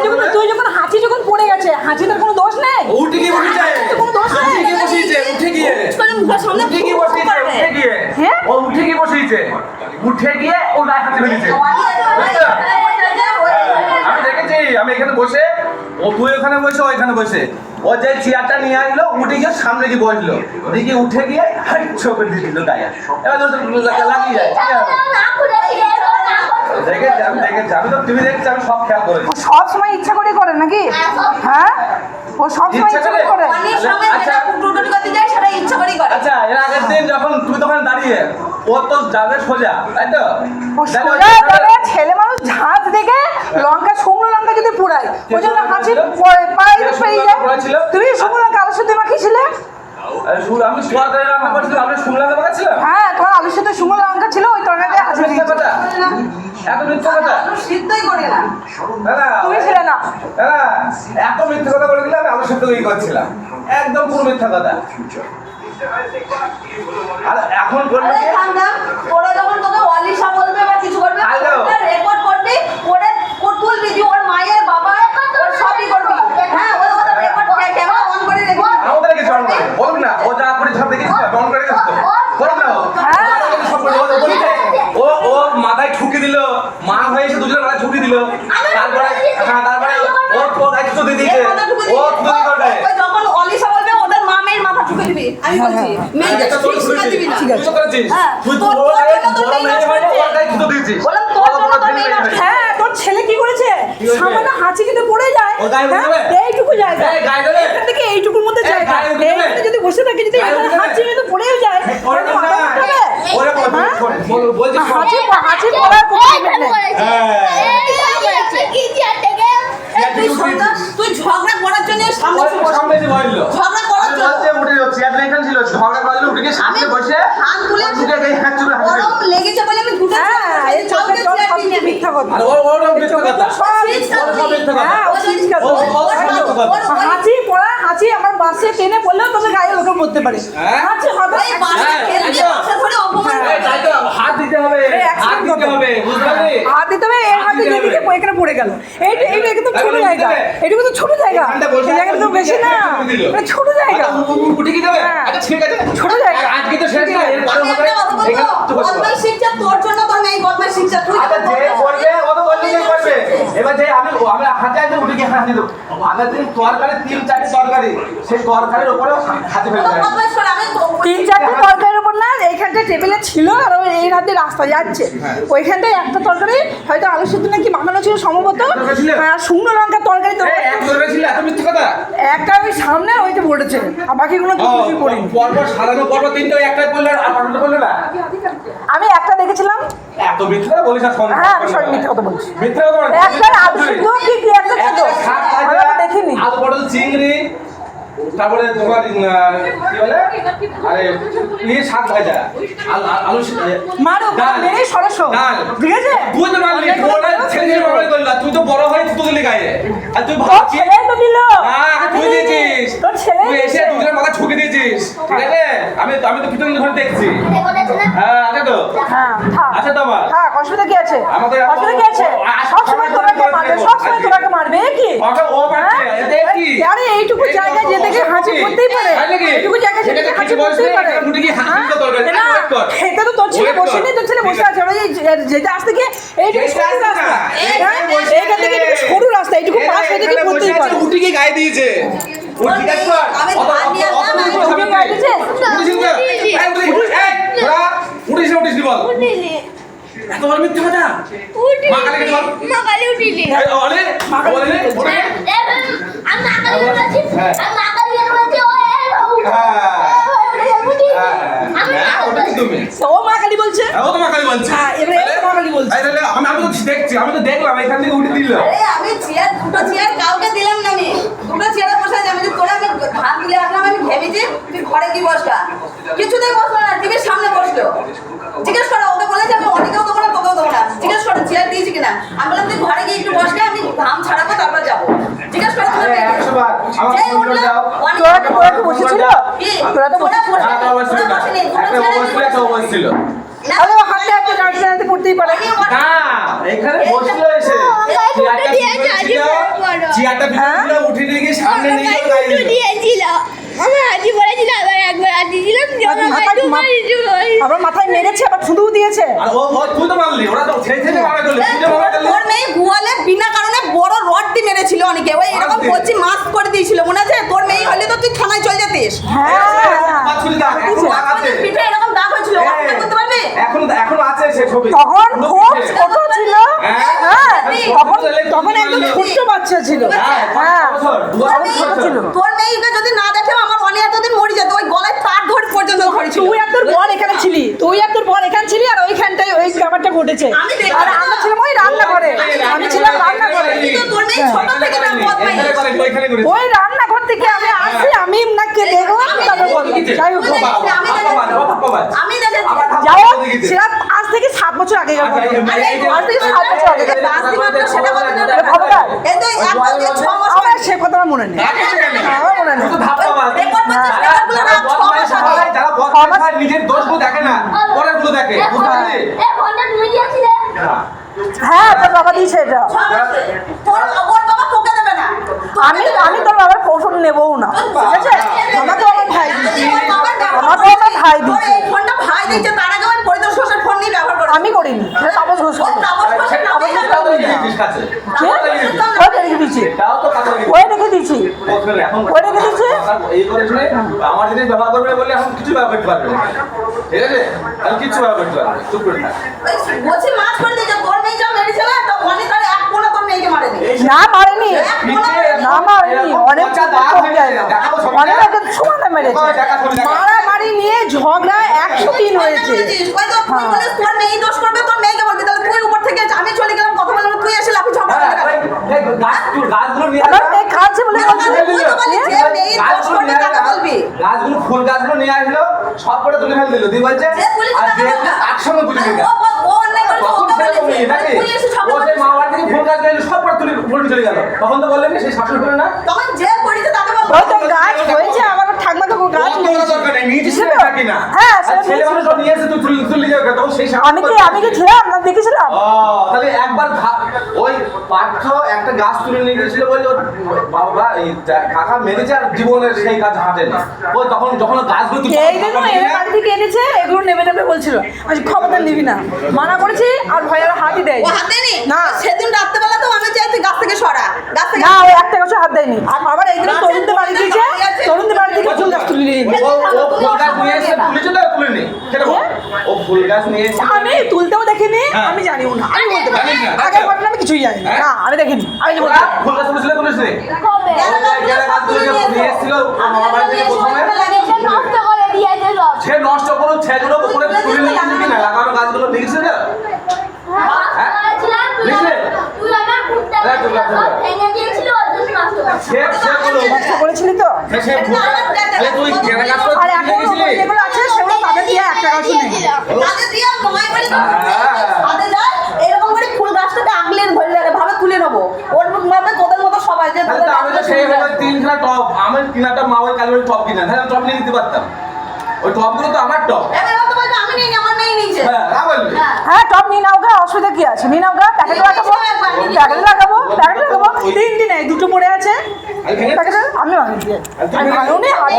তুই যখন হাঁচি যখন পড়ে গেছে, হাঁচিটার কোনো দোষ নেই। উঠে গিয়ে বসেছে, কোনো দোষ নেই। উঠে গিয়ে বসেছে, উঠে গিয়ে হ্যাঁ ও উঠে গিয়ে বসেছে, উঠে গিয়ে ও গায়ে হাতে ফেলেছে। আমি দেখেছি, আমি এখানে বসে, ও তুই ওখানে বসে, ও এখানে বসে, ও যে চেয়ারটা নিয়ে আসলো উঠে গিয়ে সামনে গিয়ে বসলো, ওদিকে উঠে গিয়ে হাঁটছো করে দিয়ে দিল গায়ে। এবার লাগিয়ে যায়। দেখেছি, আমি দেখেছি, আমি তো টিভি দেখছি, আমি সব খেয়াল করেছি। ও সব সময় ইচ্ছা করে করে নাকি? হ্যাঁ ও সব সময় ইচ্ছা করে করে। আচ্ছা, এর আগের দিন যখন তুমি তখন দাঁড়িয়ে, ও তো যাবে সোজা, তাই তো? ও সোজা যাবে, ছেলে মানুষ ঝাঁজ দেখে লঙ্কা, শুকনো লঙ্কা যদি পুরাই, ওই জন্য হাঁচি পায়ে পেয়ে যায়। তুমি শুকনো লঙ্কা আলুর সাথে মাখিয়েছিলে? আমি সোয়াদের রান্না করেছিলাম, আমি শুকনো লঙ্কা মাখাচ্ছিলাম। হ্যাঁ, তোমার আলুর সাথে শুকনো লঙ্কা ছিল, ওই তরকারিতে হাঁচি মিথ্যা দিয়েছে। কথা, এত মিথ্যা কথা। সিদ্ধই করি না, দাদা তুমি ছিলে না। দাদা এত মিথ্যা কথা বলে দিলে আমি আলুর সাথে ওই করছিলাম, একদম পুরো মিথ্যা কথা। আর এখন বললো কি ওরা যখন তোকে অলিশা বলবে বা কিছু করবে, রেকর্ড করবি, ওরে তুলবি, ওর মায়ের বাবা ওর সবই করবি। হ্যাঁ, ওর কথা রেকর্ড ক্যামেরা অন করে রেখে দিবি। আমাদের কিছু অন করে বলুন না, ও যা করে সব দেখে অন করে গেছে তো বলুন না, ও ও মাথায় ঠুকে দিল, মা হয়ে এসে দুজনের মাথায় ঠুকে দিল, তারপরে হ্যাঁ তারপরে ও তো দায়িত্ব দিয়ে দিয়েছে, ও তো দিয়ে ওই যখন অলিশা বলবে ওদের মামের মাথা ঠুকে দিবি। আমি বলছি মেয়েকে ঠিক শিখা দিবি না। তুই তো করেছিস, হ্যাঁ, তুই তো তোর বড় জন্য তো বড় মেয়ে মেয়ে নষ্ট মানে হচ্ছে। ওর দায়িত্ব দিয়েছিস। বললাম তোর জন্য তো মেয়ে নষ্ট হচ্ছে। হ্যাঁ, তোর ছেলে কি করেছে? সামান্য হাঁচি কিন্তু পড়ে যায়। ও গায়ে হ্যাঁ, দেবে? এইটুকু জায়গা, এই গায়ে দেবে? এখান থেকে এইটুকুর মধ্যে এই জায়গা, গায়ে দেবে? এইখানে যদি বসে থাকে, যদি গায়ে এখানে দেবে? হাঁচি কিন্তু পড়েও যায়, ওরে তাহলে বল না, মাথা উঠবে? ওরে বল হ্যাঁ? বলছিস হাঁচি পড়ার কোনো limit নেই। তুই ঝগড়া করার জন্য সামনে এসে বসে। সামনে এসে বসলো, ঝগড়া করার জন্য উঠে চেয়ার এখানে ছিল, ঝগড়া করার জন্য উঠে গিয়ে সামনে বসে হাত তুলে উঠে গিয়ে হাত তুলে হাত দিল। গরম লেগেছে বলে আমি দুটো হ্যাঁ, এই চোখের জল সব কিছু মিথ্যা কথা। আর ওর মিথ্যা কথা, সব ওর সব মিথ্যা কথা। হ্যাঁ, ও ছিচকা ও তো। হাঁচি পড়া, হাঁচি আমার বাসে টেনে পড়লেও তোদের গায়ে লোকে পড়তে পারে। হ্যাঁ? হাঁচি হঠাৎ ওই বাসা খেলতে বাসা ধরে অপমান এই তাই তো, হাত দিতে হবে, এই হাত accident দিতে কত? হবে, বুঝতে পারলি? হাত দিতে হবে, এই হাতে দিতে হবে। যেদিকে এখানে পড়ে গেল। এইটা কিন্তু ছোট তাহলে জায়গা, দিতে হবে। এইটুকু তো ছোট জায়গা, এখানটা বসে এই জায়গাটা তো আছে, বেশি না, উঠে দিল। এটা ছোট জায়গা। উঠে কি দেবে? হ্যাঁ। আচ্ছা ঠিক আছে, ছোট জায়গা। আজকে তো শেষ না, এর পরে হবে এখানে তো বসবো। বদমাই শিক্ষা তোর জন্য তোর মেয়ে বদমাই শিক্ষা তুই আচ্ছা যে করবে ও তো বললি যে করবে, এবার যে আমি হাতে আছে উঠে গিয়ে হাত দিল, আগের দিন তরকারি 3-4টি তরকারি, সেই তরকারির উপরেও হাতে ফেলে দেয়। বদমাই করে আমি তিন চারটে তরকারির উপর না, এইখানটা টেবিলে ছিল, আর ওই এই হাতে রাস্তা যাচ্ছে, ওইখানটায় একটা তরকারি হয়তো আলু সেদ্ধ নাকি মাখানো ছিল সম্ভবত, আর শুকনো লঙ্কার তরকারি তো এই এক তরকারি ছিল, এত মিথ্যে কথা। একটা ওই সামনে ওইটা পড়েছে, আর বাকিগুলো তো কিছুই পড়িনি। পরপর সাজানো পরপর তিনটে একটাই পড়লে আর পাঁচটা পড়লে না। আমি একটা দেখেছিলাম। এত মিথ্যে কথা বলিস আর ফোন। হ্যাঁ, আমি সব মিথ্যে কথা বলছি। মিথ্যে কথা বলিস। একটা আলু সেদ্ধ কি একটা ছিল, শাক আমি ভাজা, তো দেখিনি। আলু পটল চিংড়ি, তারপরে তোমার কি বলে আরে শাক ভাজা, আলু মারো ডাল। মেরে সরসো, ডাল। ঠিক আছে? তুই তো মারলি, ওটা ছেলে মারামারি করলি না, তুই তো বড় হয়ে তুই তো দিলি গায়ে, আর তুই তোর ভাবছিস ছেলেই তো দিল। তুই দিয়েছিস, তোর ছেলেই তুই এসে দিয়েছে। দুজনের মাথা ঠুকে দিয়েছিস, ঠিক আছে? আমি তো কিছুদিন ধরে দেখছি। হ্যাঁ আছে তো, হ্যাঁ, থাক। আছে তো আমার। থাক, অসুবিধা কি আছে? আমাদের অসুবিধা কি আছে? সবসময় তোমাকে মারবে, সবসময় তোমাকে মারবে, এ কি? ওকে ও মারছে, হ্যাঁ? এতে কি? আরে এইটুকু এই জায়গায় কত যেতে গিয়ে হাঁচি অসুবিধা? করতেই পারে। তাই নাকি? এইটুকু জায়গায় যেতে গিয়ে হাঁচি করতেই পারে। এখানে উঠে গিয়ে হাঁচি হ্যাঁ? করতে দরকার নেই। না, wait কর। এটা তো তোর ছেলে wait কর। বসে নেই, তোর ছেলে বসে আছে। ওরা যেতে আসতে গিয়ে এইটুকু যেতে সরু আসতে রাস্তা। না, হ্যাঁ? বসে এইখান থেকে আছে। একটু সরু রাস্তা, এইটুকু পাশ হয়ে এখানে করতেই বসে পারে। আছে, উঠে গিয়ে গায়ে দিয়েছে। উঠ ঠিক আছে কর। আমি অত- ধান নিয়ে অত- অত আসলাম, কিছু উঠে হবে না। গায়ে দিয়েছে? উঠিস না? এই, ঘোড়া, উঠিস না বল। এত বড় মিথ্যে কথা? মা কালীকে বল। এই, অলে, বলে নে, বলে নে। হ্যাঁ, ওটা কি তুমি? ও মা কালী বলছে। ও তো মা কালী বলছে। হ্যাঁ, এবারে ও মা কালী বলছে। এই তাহলে আমি তো দেখছি, আমি তো দেখলাম এখান থেকে উঠে দিল। আরে আমি চেয়ার দুটো চেয়ার কাউকে দিলাম না, আমি দুটো চেয়ারে বসে আছি। আমি যে তোরা আমি ধান তুলে আসলাম, আমি ভেবেছি তুই ঘরে কি বসকা, কিছুতেই বসলো না, টিভির সামনে বসলো। জিজ্ঞেস করো, ওকে বলেছে আমি অনেকেও দেবো না, তোকেও দেবো না। জিজ্ঞেস করো চেয়ার দিয়েছি কিনা। আমি বললাম তুই ঘরে গিয়ে একটু বসকা, আমি ঘাম ছাড়াবো তারপর যাবো। জিজ্ঞেস করো তোমার মেয়েকে। 100 বার আমার যেই ফোন করে উঠলো, দাও। অনেক- তোরা কি বসেছিল? কি? তোরা তো ওরা বসে- একটা অবস্থা ওরা বসেনি, দুটো একটা চেয়ারে অবস্থা একটা অবস্থা ছিল। না, আরে ও হাতে হাতে টানতে টানতে পড়তেই পারে। আমি বসে- না এখানে বসলো এসে এই চেয়ারটা ছিল, চেয়ারটা হ্যাঁ? ভিতরে উঠে নিয়ে গিয়ে সামনে নিয়ে গিয়ে গায়ে দিল। দিয়েছিল আমার হাজি বলেছিল আবার একবার হাজি দিলাম আবার মাথায় মেরেছে আবার শুধু দিয়েছে। আর তুই তো মারলি, ওরা তো ছেড়ে ছেড়ে মারা করলি, তুই তো মারা করলি। তোর মেয়ে গোয়ালে বিনা কারণে বড় রডটি মেরেছিল অনেকে, ওই এরকম করছি মাস্ক করে দিয়েছিল মনে আছে? তোর মেয়ে হলে তো তুই থানায় চলে যেতিস। হ্যাঁ পাঁচুলি দাগ, এখন দাগ আছে। পিঠে এরকম দাগ হয়েছিল, অস্বীকার করতে পারবি? এখন আছে সে ছবি। তখন পুরো খুব পিঠে। ছোট ছিল। হ্যাঁ তখন একদম ছোট্ট বাচ্চা ছিল। হ্যাঁ ছোট ছিল। তোর মেয়েকে যদি না দেখে আমার অনেক এতদিন মরে যেত, ওই গলায় তার ধরে পর্যন্ত ধরেছিল। তুই আর তোর বর এখানে ছিলি, আর ওইখানটায় ওই ব্যাপারটা ঘটেছে। আমি দেখলাম। আর আমরা ছিলাম ওই রান্না করে, আমি ছিলাম রান্না করে। কিন্তু তোর মেয়ে ছোট থেকে না বদমাইশ। এখানে করে, ওইখানে করে। ওই রান্নাঘর থেকে আমি আসি, আমি নাকি দেখলাম তারপর বললাম। যাই হোক আমি দেখেছি। যাই হোক সেটা আজ থেকে 7 বছর আগেকার কথা। আজ থেকে 7 বছর আগেকার কথা। সেটা বলে না। খবরদার। এই তো এক বছর 6 মাস আমার সে কথা আমার মনে নেই। আমার মনে নেই। রেকর্ড করছিস, রেকর্ডগুলো রাখ, 6 মাস আগে। যারা বদমাশ হয় নিজের দোষগুলো দেখে না, পরের গুলো দেখে, বুঝতে পারলি? ফোনটা তুমি দিয়েছিলে হ্যাঁ তোর বাবা দিয়েছে এটা। 6 মাস। ওর বাবা তোকে দেবে না। আমি তোর বাবার কৌশল নেবও না, ঠিক আছে? আমাকে আমার ভাই দিয়েছে। আমাকে আমার ভাই দিয়েছে। এই ফোনটা ভাই দিয়েছে, তার আগে ওই পরিতোষ ঘোষের ফোন নিয়ে ব্যবহার করে। আমি করিনি, সেটা তাপস ঘোষ ওর করে। তাপস ঘোষের নামে সেটাও তো লিখিস কাছে। কে? ওই রেখে দিয়েছি, সেটাও তো কাছে লিখিস। ওই রেখে দিয়েছি। এখন ওই রেখে দিয়েছি। এই করে শুনে আমার জিনিস ব্যবহার করবে বলে এখন কিছু ব্যবহার করতে পারবে না। ঠিক আছে? আমি কিছু ব্যবহার করতে পারবে না। চুপ করে থাক। ওই বলছি মাছ করে দিয়েছে, তোর মেয়ে যা মেরেছিল তো অনেক তার এক কোনা তোর মেয়েকে মারেনি। না মারেনি, পিঠে না মারেনি, অনেক পচা দাগ হয়ে যায়। দেখাবো ছবিটা? অনেক একদম সমানে মেরেছে। দেখা ছবি দেখা। মারামারি নিয়ে ঝগড়া 103 হয়েছে। ওই তো তুই বলিস তোর মেয়ে দোষ করবে, তোর মেয়েকে বলবি, তাহলে তুই উপর থেকে আমি চলে গেলাম কথা বললাম, তুই এসে লাফি ঝগড়া হ্যাঁ, করে গেলি। এই গাছগুলো নিয়ে আমার আসলাম। মেয়ে খাচ্ছে বলে বলছে। তুই তো বলিস যে মেয়ে দোষ করবে তাকে বলবি। গাছগুলো ফুল গাছগুলো নিয়ে আসলো, সব করে তুলে ফেলে দিল। তুই বলছে যে পুলিশ আর তাকে যে বলবে। একসঙ্গে তুলে দিল। ও অন্যায় করেছে, তখন ওকে সেরকম বলেছে। নেই, নাকি? তুই এসে ঝগড়া ও সেই করছিস। মা বাবার থেকে ফুল গাছ নিয়ে সব করে তুলে উল্টে চলে গেল। তখন তো বললেন সেই শাশুড়ি করে না। তখন যে করেছে তাকে বলবো। ওই তো গাছ হয়েছে, আমার ঠাকমা তো গাছ অত বড় দরকার নেই, নিজে ছেলে থাকি না। হ্যাঁ, আর সেটা ছেলে মানুষ নিয়ে এসে তুই তুলে যাবে, তখন সেই আমি কি ছিলাম না, দেখেছিলাম? ও, তাহলে একবার ওই পার্থ একটা গাছ তুলে নিয়ে গেছিল বলে ওর বাবা এই কাকা মেরেছে আর জীবনের সেই গাছ হাঁটেনি। ওই তখন যখন ও গাছগুলো তুলে এই দেখো এর বাড়ি থেকে এনেছে, এগুলো নেবে নেবে বলছিল। আমি খবরদার নিবি না, মানা করেছি। আর ভয়ের হাতই দেয় ও হাতে নি না। সেদিন রাত্রেবেলা তো আমি চাই তুই গাছ থেকে সরা, গাছ থেকে না, ওই একটা গাছে হাত দেয়নি। আর আবার এইদিন তরুণদের বাড়ি দিয়েছে, তরুণদের বাড়ি থেকে ফুল গাছ তুলে নিয়ে গেছে। ও ফুল গাছ নিয়ে এসে তুলেছে না তুলে নি সেটা বল। ও ফুল গাছ নিয়ে এসে আমি তুলতেও দেখিনি, হ্যাঁ। আমি জানিও না, আমি বলতে পারি জানিস না? আগের ঘটনা আমি কিছুই জানি না। হ্যাঁ? না আমি দেখিনি, আমি বলতে ওরা পারি। ফুল গাছ তুলেছিল তুলেছে কবে গাছগুলো নিয়ে এসেছিল মামা বাড়ি থেকে প্রথমে এসে নষ্ট করে দিয়েছে সব সে নষ্ট করো ছেগুলো উপরে তুলে নিয়ে কি না লাগানো গাছগুলো দেখছে না। হ্যাঁ? লিখলে? তুই আমার কুত্তা হ্যাঁ, তুলা, তুলা। সব ভেঙে দিয়েছিল ওর জন্য নষ্ট করেছে সেগুলো নষ্ট করেছিলি তো? সে আরে তুই কেনা গাছ করে আর এখন গেছিলি যেগুলো আছে সেগুলো তাদের দিয়ে একটা গাছও নেই। তাদের দিয়ে নয় বলে তো হ্যাঁ। হাতে যায় এরকম করে ফুল গাছটাকে আগলে ধরে লাগে ভাবে তুলে নেবো ওর ভাবে তোদের মতো সবাই যে তাহলে তো আমি তো সেই ভাবে তিনখানা টপ আমার কিনাটা মা ওই কালী টপ কিনা তাহলে টপ নিয়ে দিতে পারতাম। ওই টপগুলো তো আমার টপ। এবার তো বলবে আমি নেই আমার মেয়ে নিয়েছে হ্যাঁ না বলবি হ্যাঁ টপ নিয়ে নাও গা, অসুবিধা কি আছে? নিয়ে নাও গা, প্যাকেটে লাগাবো, প্যাকেটে লাগাবো, প্যাকেটে লাগাবো। তিনটি নেই, দুটো পড়ে আছে প্যাকেটে। আমি ভাঙিয়ে আমি ভাঙিও নি হাত-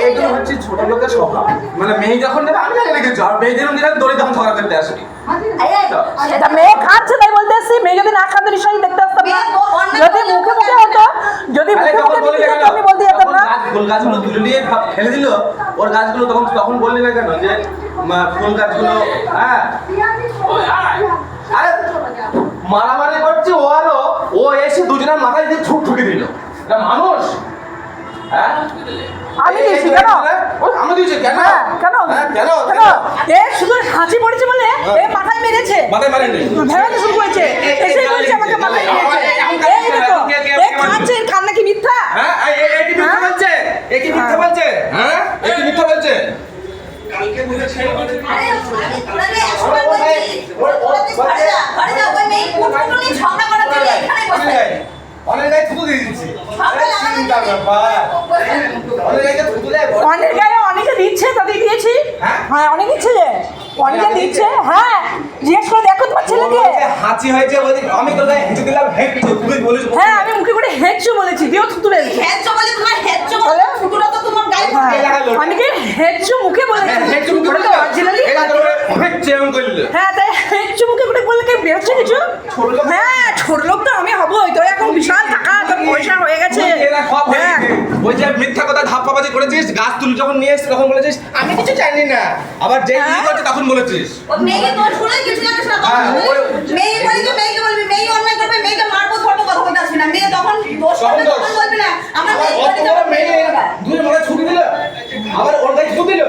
এইগুলো হচ্ছে ছোট লোকের স্বভাব। মানে মেয়ে যখন নেবে আমি জানি না কিছু আর মেয়ে যেরকম দিলাম দড়ি তখন ঝগড়া করতে আসবি। এটা মেয়ে খাচ্ছে তাই বলতে এসছি। মেয়ে যদি না খাতে নিশ্চয়ই দেখতে আসতাম না। যদি মুখে মুখে হতো, যদি তাহলে মুখে তখন মুখে বললি দিতে কেন? হতো, আমি বলতে যেতাম তখন না। ফুল গাছগুলো তুলে নিয়ে ফেলে দিল ওর গাছগুলো তখন বললি না কেন যে ফুল গাছগুলো হ্যাঁ আরে মারামারি করছে ও আরো ও এসে দুজনের মাথায় দিয়ে ছুট ঠুকে দিল। এটা মানুষ? হ্যাঁ আমি দিয়েছি কেন? আমি দিয়েছি কেন? হ্যাঁ, কেন? হ্যাঁ, কেন? কেন? এ শুধু হাঁচি পড়েছে বলে এ মাথায় মেরেছে। মাথায় মারেনি। ভেড়াতে শুরু করেছে। এসে বলছে আমাকে মাথায় মেরেছে। এই দেখো, এ খাচ্ছে, এর কান্না কি মিথ্যা? হ্যাঁ এ কি মিথ্যা বলছে? এ কি মিথ্যা বলছে? হ্যাঁ এ কি মিথ্যা বলছে? আরে তোরা যে একবার বলছিস তোরা যে ঘরে যা ওই মেয়ে কুটকুটো নিয়ে ঝগড়া করার জন্য এখানে বসে অনেক গায়ে থুতু দিয়ে দিচ্ছি। সকালে আমাদের চিন্তার ব্যাপার। অনেক গায়ে থুতু দেয়। অনেক গায়ে অনেকে দিচ্ছে, তাদের দিয়েছি। হ্যাঁ? হ্যাঁ অনেক দিচ্ছে যে অনেকে দিচ্ছে। হ্যাঁ জিজ্ঞেস করে দেখো তোমার ছেলে থেকে হাঁচি হয়েছে বলি আমি তো হেঁচে দিলাম হেঁচু তুই বলিস হ্যাঁ আমি মুখে করে হেঁচু বলেছি দিও থুতুরে হেঁচো বলে তোমার হেঁচো বলে ফুটুটা তো তোমার গায়ে আমি কি হেঁচু মুখে বলেছি হেঁচু মুখে ওটা তো অরিজিনালি হেঁচে এমন করলে হ্যাঁ তাই হেঁচু মুখে করে বললে কি বেরোচ্ছে কিছু হ্যাঁ ছোট লোক তো আমি হবই তোর এখন বিশাল টাকা তোর পয়সা হয়ে গেছে এরা সব হয়ে হ্যাঁ গেছে। ওই যে মিথ্যা কথা ধাপ্পাবাজি করেছিস গাছ তুলে যখন নিয়ে এসছিস তখন বলেছিস আমি কিছু চাইনি না আবার যে হ্যাঁ। করছে তখন বলেছিস ও মেয়ে তোর শুনে কিছু জানিস না তখন হ্যাঁ, ওই- মেয়ে বলি তো মেয়েকে বলবি মেয়ে অন্যায় করবে মেয়েকে মারবো ধরবো কথা বলতে আসবি না মেয়ে তখন দোষ করবে তখন দোষ। তখন বলবি না আমার আবার মেয়ে অত বলে বড় যাবে মেয়ে দুই মনে ছুটি দিল আবার ওর গায়ে ছুটি দিল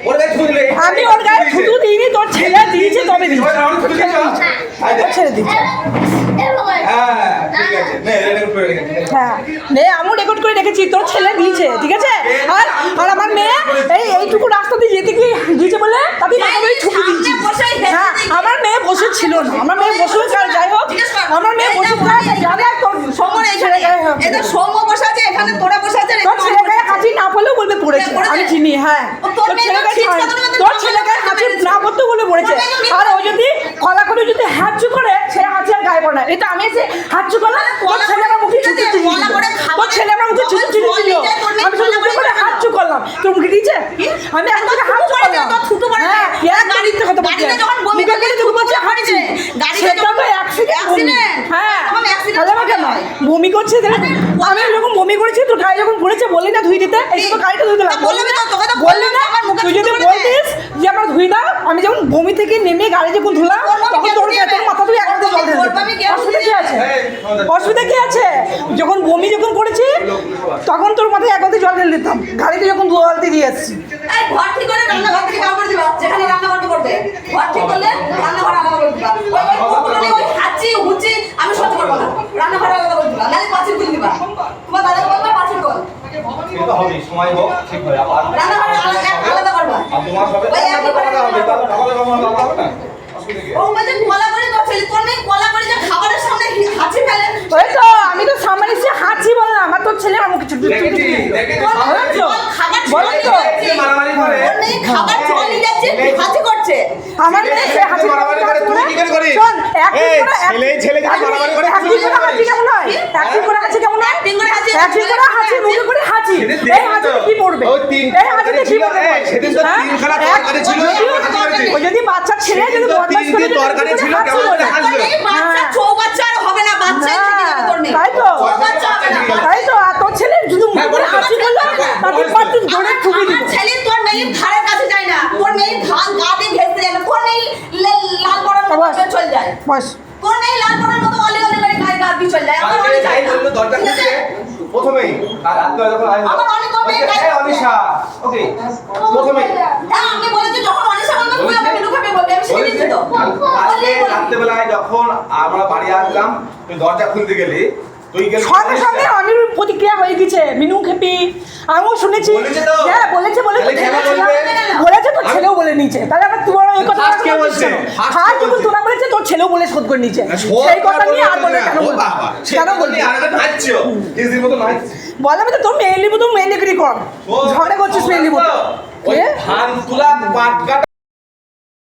ওর গায়ে ছুটি দিল আমি ওর গায়ে থুতু দিইনি তোর ছেলে দিয়েছে তবে দিয়েছে তোর ছেলে দিয়েছে হ্যাঁ ঠিক আছে নে রেডি করে রেখে হ্যাঁ নে আমিও রেকর্ড করে রেখেছি তোর ছেলে দিয়েছে ঠিক আছে আর আর আমার মেয়ে এইটুকু রাস্তা দিয়ে যেতে গিয়ে দিয়েছে বলে তাকে আমি ছুটি দিয়েছি সামনে বসেই হেসে হ্যাঁ দিয়েছে। আমার মেয়ে বসে ছিল না আমার মেয়ে বসে কার যাই হোক আমার মেয়ে বসে যাবে তোর সমর ছেলে এখানে গায়ে এটা সৌম্য বসে আছে এখানে তোরা বসে আছে তোর ছেলে গায়ে হাঁচি না পড়লেও বলবে পড়েছে আমি চিনি হ্যাঁ ও তোর তোর মেয়ে ছেলে তো গায়ে ছিটকা তোর মধ্যে তোর ছেলে গায়ে হাঁচি না পড়তে বলে পড়েছে তোর মেয়ে তো আর ও যদি কলা করে যদি হাঁচু করে সে হাঁচি আর গায়ে পড়ে না এটা আমি এসে হাঁচু করলাম তোর ছেলে আমার মুখে চুচু চুচু কলা করে তোর ছেলে আমার মুখে চুচু চুচু ছিল আমি শুধু মুখে করে হাঁচু করলাম তোর মুখে দিয়েছে আমি এখন থেকে হাঁচু করলাম থুতু পড়ে হ্যাঁ এক গাড়িতে কথা বলছে গাড়িতে যখন বমি মুখে করে তুই বলছে হাঁচি গাড়িতে সেটা তো অ্যাক্সিডেন্ট হ্যাঁ তাহলে আমার কেন বমি করছে আমি যখন বমি করেছি তোর গায়ে যখন পড়েছে বললি না ধুই দিতে এই তো গাড়িটা ধুই দিলাম বললাম না, তোকে তো বললি না আমার মুখে তুই যদি থুতু পড়েছে। বলতিস যে আমরা ধুই দাও আমি যখন বমি থেকে নেমে গাড়ি যখন ধুলাম তখন তোর তোর মাথা তুই একদম জল ঢেলে দিবি। অসুবিধা কি আছে অসুবিধা কি আছে যখন বমি যখন করেছি তখন তোর মাথায় এক বালতি জল ঢেলে দিতাম গাড়িতে যখন দু বালতি দিয়ে এসেছি এই ঘর ঠিক করে রান্নাঘর থেকে কাপড় দিবা যেখানে রান্না করতে করবে ঘর ঠিক করলে রান্নাঘর আলাদা করে দিবা ওই হাঁচি হুচি আমি সহ্য করবো না রান্নাঘর আলাদা করে দিবা নালে পাঁচিল তুলে দিবা তোমার দাদা বলবে পাঁচিল কর এটা হবে সময় হোক ঠিক হয় আবার রান্নাঘর আলাদা করবা আর তোমার সবে ওই একই করে হবে তাহলে তাহলে হবে না অসুবিধা কি ও মানে কলা করে করছে তোর নেই কলা করে যে খাবারের সামনে হাঁচি ফেলে ওই তো আমি তো সামনে এসে হাঁচি বললাম আমার তোর ছেলে আমার মুখে ছুটি দেখেছি দেখেছি বলেন তো খাবার বলেন তো মারামারি করে ওর নেই খাবার জল নিয়ে যাচ্ছে হাঁচি করছে আমার মেয়ে সে হাঁচি মারামারি করে, তুই কি করে করিস? শোন, acting এই, করে- ছেলে যদি acting- মারামারি করে, acting তুই কি করে করিস? হাঁচি কেমন হয়? acting করে হাঁচি কেমন হয়? Acting করে হাঁচি, acting করে হাঁচি, মুখে করে হাঁচি। সেদিন এই দেখলি হাঁচিতে তো? কি পড়বে? ওই তিন এই হাঁচিতে কি ছিল, পড়বে? এই, সেদিন তো হ্যাঁ? তিনখানা এক- তরকারি ছিল, ও যদি- হাঁচি করেছিস। ও যদি বাচ্চা ছেলে যদি সেদিন তো বদমাশ করে তিনটে যদি তরকারি হাঁচি ছিল, করে কেমন করে হাঁচি হাঁচবে? করে। এই বাচ্চা চৌবাচ্চা আর হবে না বাচ্চাই থেকে যাবে তোর নেই তাই তো চৌবাচ্চা হবে না তাই তো আর তোর ছেলে শুধু মুখে করে হাঁচি করলো তাকে পাঁচ জোরে ঠুকে দিল আমার ছেলে তোর মেয়ের ধারের কাছে যায় না তোর মেয়ের ধান গা দিয়ে ঘেঁষতে যায় না তোর মেয়ে লাল বড়ার মতো বাস। চলে যায় বস তোর মেয়ে লাল বড়ার মতো অলি অলি করে গায়ে গা দিয়ে চলে যায় আমার কালকে অলি যায় যাই না বললো দরজা ঠিক আছে? খুলতে প্রথমেই আর রাত্রে যখন আইলো আমার অনেক কমে ওকে, গায়ে- এই অনিশা ওকে প্রথমেই হ্যাঁ আমি বলেছি যখন অনিশা বলবে তুই আমাকে ঢুকাবে বলবে আমি শিখে দিচ্ছি তো কালকে রাত্রেবেলায় যখন আমরা বাড়ি আসলাম তুই দরজা খুলতে গেলি তুই গেলি সঙ্গে সঙ্গে অনির প্রতিক্রিয়া হয়ে গেছে মিনু খেপি আমিও শুনেছি বলেছে তো? হ্যাঁ বলেছে তাহলে কেন বলবে? বলেছে তোর ছেলেও বলে নিয়েছে তাহলে আবার তোমার এই কথা First কে বলছে? First হ্যাঁ কে যখন বলছে? তোরা বলেছে তোর ছেলেও বলে শোধ করে নিয়েছে শোধ সেই কথা করা নিয়ে আর বলে বলবে কেন না। ও বলবে বাবা, কেন বলবি আর একটা নাচছো ইজির মতো নাচছিস বলে আমি তো তোর মেয়েলি মতো মেয়েলিগিরি কর ঝড়ে করছিস মেয়েলি মতো ওই কে ধান তুলা পাট কাটা